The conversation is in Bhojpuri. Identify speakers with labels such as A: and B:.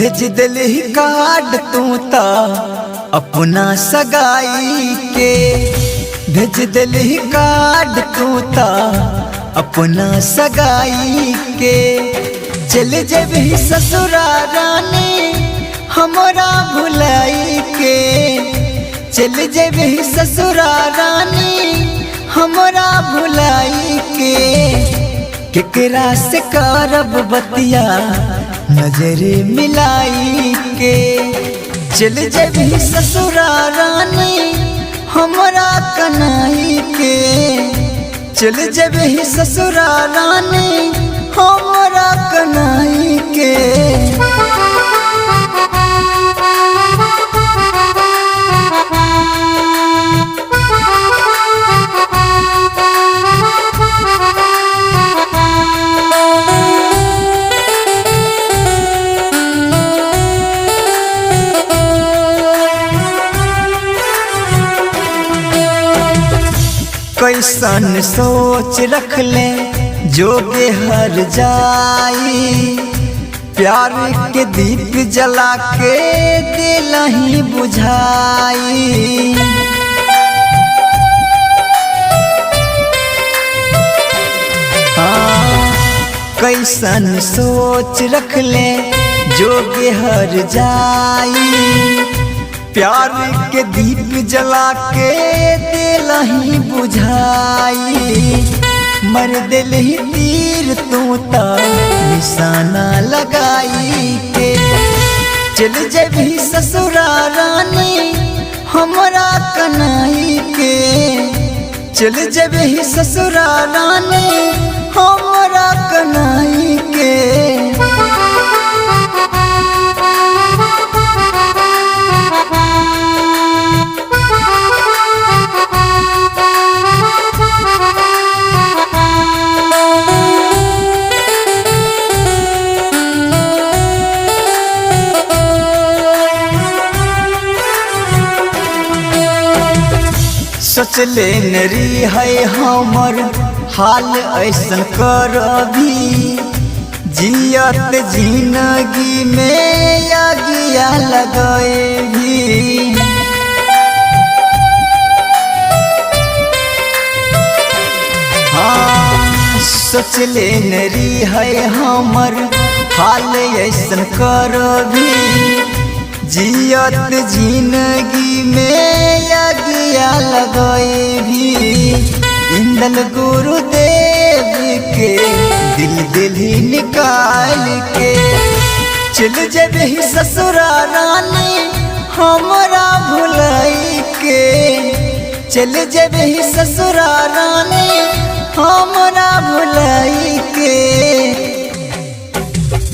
A: भेज दिली कार्ड तू ता अपना सगाई के, भेज दिली कार्ड तू ता अपना सगाई के। चल जबी ससुरारानी हमरा भुलाई के, चल जबी ससुरारानी हमरा भुलाई के। केकरा से करब बतिया नजर मिलाई के, चल जबी ससुरारानी हमरा कनाई के, चल जबी ससुरारानी हमरा कनाई के। कैसन सोच रख ले जोगे हर जाई, प्यार के दीप जला के दिलही बुझाई। हाँ, कैसन सोच रख ले जोगे हर जाई, प्यार के दीप जला के दिलही बुझाई। मर दिलही तीर तू ता निशाना लगाई के, चल जबी ससुरारानी हमरा कनाई के, चल जबी ससुरारानी हमरा कनाई के। सोचले नरी है हमर हाल ऐसन करबी, जियत जिंदगी में आगिया लगाए भी। हाँ, सोचले नरी है हमर हाल ऐसन करबी, जियत जिंदगी में आगिया लगाए भी। इंदल गुरुदेव के दिल ही निकाल के, चल जबी ससुरारानी हमरा भुलाई के, चल जबी ससुरारानी हमरा भुलाई के।